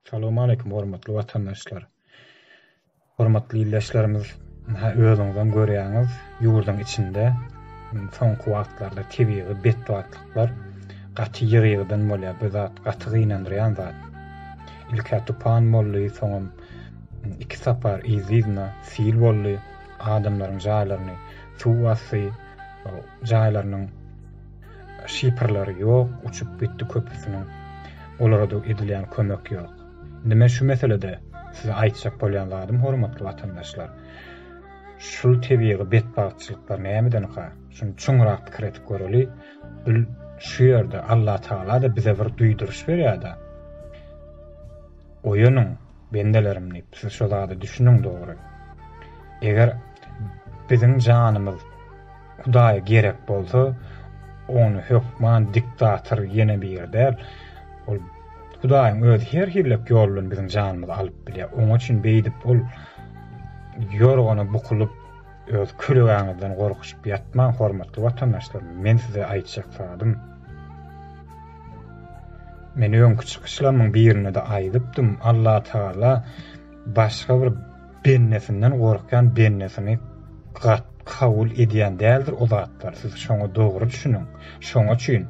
Assalamu alaikum hormatly watandaşlar. Hormatly illäşlerimiz, özüňizden görýäňiz, ýurdun içinde soňky wagtlarda tebigy bedbatlyklar gaty ýygydan bolýar, bu zat gaty gynandyrýan zat. Ilkä tupan boldy, soňam iki sapar izizna sil boldy, adamlaryň jaýlaryny suwasy, jaýlarynyň şiperleri ýok, uçup gitdi köpüsiniň. Olara da edilýän kömek ýok. Men şu meselede size aýtjak bolýanlarym hormatly watandaşlar. Şul tebigy bedbahtçylyklar nämeden ka? Şunu çoňrak pikir etip göreli. Şu ýerde Allah Taala da bize bir duýduruş berýär-de. Oýanyň bendelerimni siz şu zady düşünüň dogry. Eger biziň janymyz Hudaýa gerek bolsa, onu hökman diktator ýene bir ýerde ol Hudaýyň öz her hillek ýolun biziň janymyzy alyp bilýär. Oňa üçin beýdip ol ýorgany bukulup öz köleğiňizden gorkuşup ýatman hormatly watandaşlar. Men size aýtjak sadym. Men öňkü çykyşlarymyň birine de aýdypdym. Allah Taala başga bir bennesinden gorkan bennesini kabul edýän däldir o zatlar. Siz şoňa dogry düşünüň. Şoňa üçin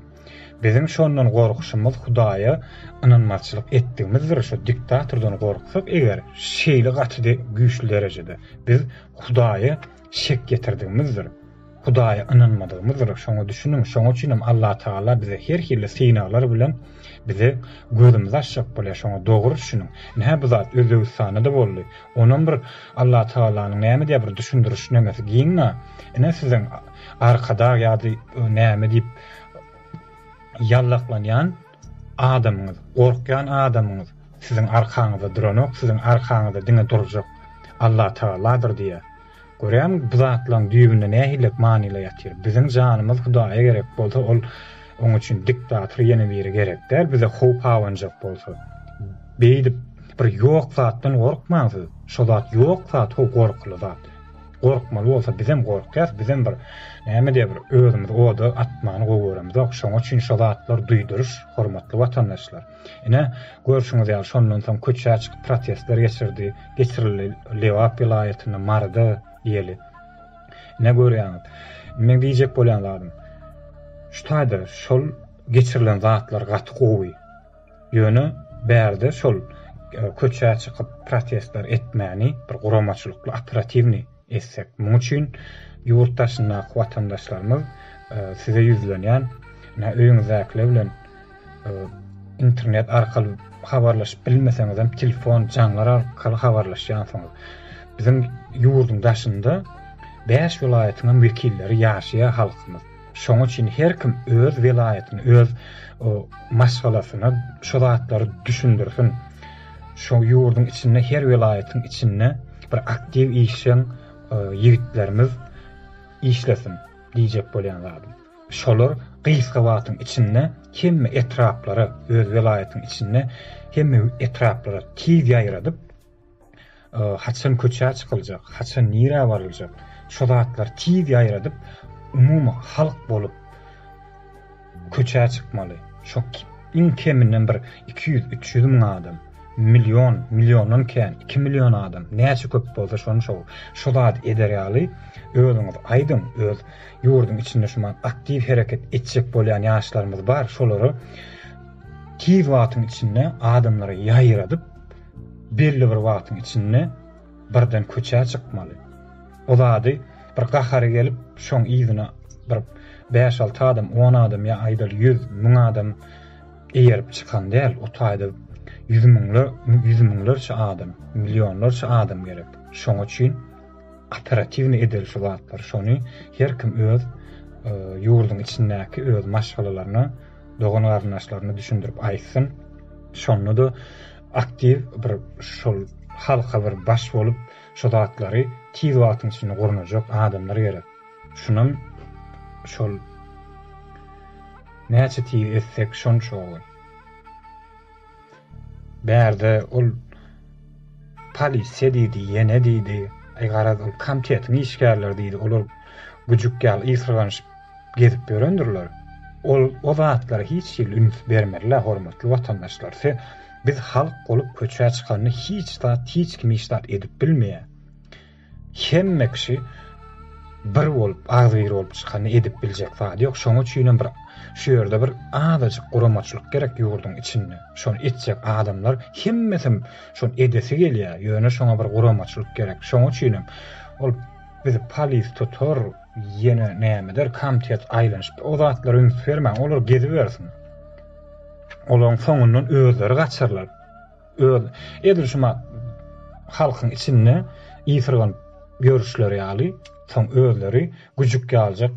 bizim şondan gorkuşymyz Hudaýa inanmaçylyk etdigimizdir. Şu diktatordan gorksak eger şeýle gaty güýçlü derejede biz Hudaýa şek getirdigimizdir. Hudaýa inanmadygymyzdır. Şoňa düşünüň. Şoňa üçin Allah Taala bize her hille sinaglar bilen bize gözümizi açjak bolýar. Şoňa dogry düşünüň. Näme bu zat Özbekistanda da boldy. Onuň bir Allah Taalanyň näme diýip bir düşündürüş nämesi giňňa. Ene siziň arkada ýa-da näme diýip yallaklanyan adamyňyz, gorkyan adamyňyz siziň arkaňyzda duranok, siziň arkaňyzda diňe durjak Allah Taaladyr diýe. Görýän bu zatlaryň düýbünde nähilek manyla ýatyr. Biziň janymyz Hudaýa gerek bolsa, ol oň üçin diktator ýene biri gerek däl, bize howp hawanjak bolsa. Beýdip bir ýok zatdan gorkmaňyz. Şo zat ýok zat, o gorkly zat. Gorkmaly bolsa bizem gorkýas, bizem bir näme diýip bir özümiz oda atmany gowaramyz. Şoňa üçin şo zatlar duýduruş, hormatly watandaşlar. Ine görüşüňiz ýaly şondan soň köçe çykyp protestler geçirildi Lewap vilayatyny Marda diýeli. Ne görýäňiz? Men diýjek bolýanlarym. Şutaýda şol geçirilen zatlar gaty gowy. Ýöne bärde şol köçe çykyp protestler etmäni bir guramaçylykly operativni etsek. Muň üçin ýurtdaşyna watandaşlarymyz size ýüzlenýän öýüňizdekiler bilen internet arkaly habarlaşyp bilmeseňiz hem telefon jaňlar arkaly habarlaşýansyňyz. Bizim ýurdun daşynda 5 vilayatynyň wekilleri ýaşaýar halkymyz. Şoň üçin her kim öz vilayatyny, öz maşgalasyny, şo zatlary düşündirsin. Şo ýurdun içinde, her vilayatyň içinde bir aktiv işleýän ýigitlerimiz işlesin diýjek bolýanlarym. Şolar gysga wagtyň içinde hemme etraplara, öz vilayatyň içinde hemme etraplara tiz ýaýradyp haçan köçe çykyljak, haçan nire baryljak. Şo zatlar tiz ýaýradyp umumy halk bolup köçe çykmaly. Şo iň keminden bir 200-300 miň adam, milyondan kän 2 milyon adam näçe köp bolsa şo zat ederýäli. Özüňiz aýdym, öz ýurdun içinde şuman aktiv hereket etjek bolýan ýaşlarymyz bar. Şolary tiz wagtyň içinde adamlary ýaýradyp belli bir wagtyň içinde birden köçe çykmaly. O zady bir gahary gelip şoň ýygyna bir 5-6 adam, 10 adam ýa aýdal 100 miň adam eýerip çykan däl. O taýda 100 miňlerçe adam, milyonlarça adam gerek. Şoň üçin operativni edil şu zatlar. Şonu her kim öz ýurdun içindäki öz maşgalalaryny, dogan garnaşlaryny düşündirip aýtsyn. Şonu da aktiv bir şol halka bir baş bolup şu zatlary tiz wagtyň içinde gurunajak adamlar gerek. Şunun şol näçe tiz etsek şonça olar. Bärde ol polisiýa diýdi, ýene diýdi, aýgaraz ol komitetiň işgärleri diýdi. Olar güjük gal ýysganyşyp gezip berendirler. O zatlara hiç ýyl üns bermediler hormatly watandaşlar. Biz halk bolup köçä çykanyny hiç kim iştat edip bilmeýär. Hemme kişi bir bolup agzyr bolup çykanyny edip biljek zat ýok. Şoňa üçin bir şu ýerde bir azajyk guramaçlyk gerek ýurdun içinde. Şonu etjek adamlar hemmesi şonu edesi gelýär. Ýöne şoňa bir guramaçlyk gerek. Şoňa üçin ol bizi polis tutar, ýene nämedir, komitet aýlanyş. O zatlar üns bermän, olar gezip bersin. Olaň soňundan özleri gaçarlar. Edil şuma halkyň içinde ýytyrgan görüşleri ýaly, soň özleri güjük ýaljak,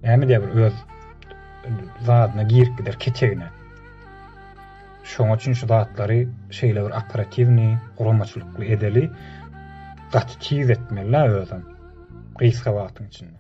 näme diýer öz zadyna girip gider ketegine. Şoňa üçin şu zatlary şeýle bir operativni, guramaçlykly edeli, gatty tiz etmeli özüm. Gysga wagtyň içinde.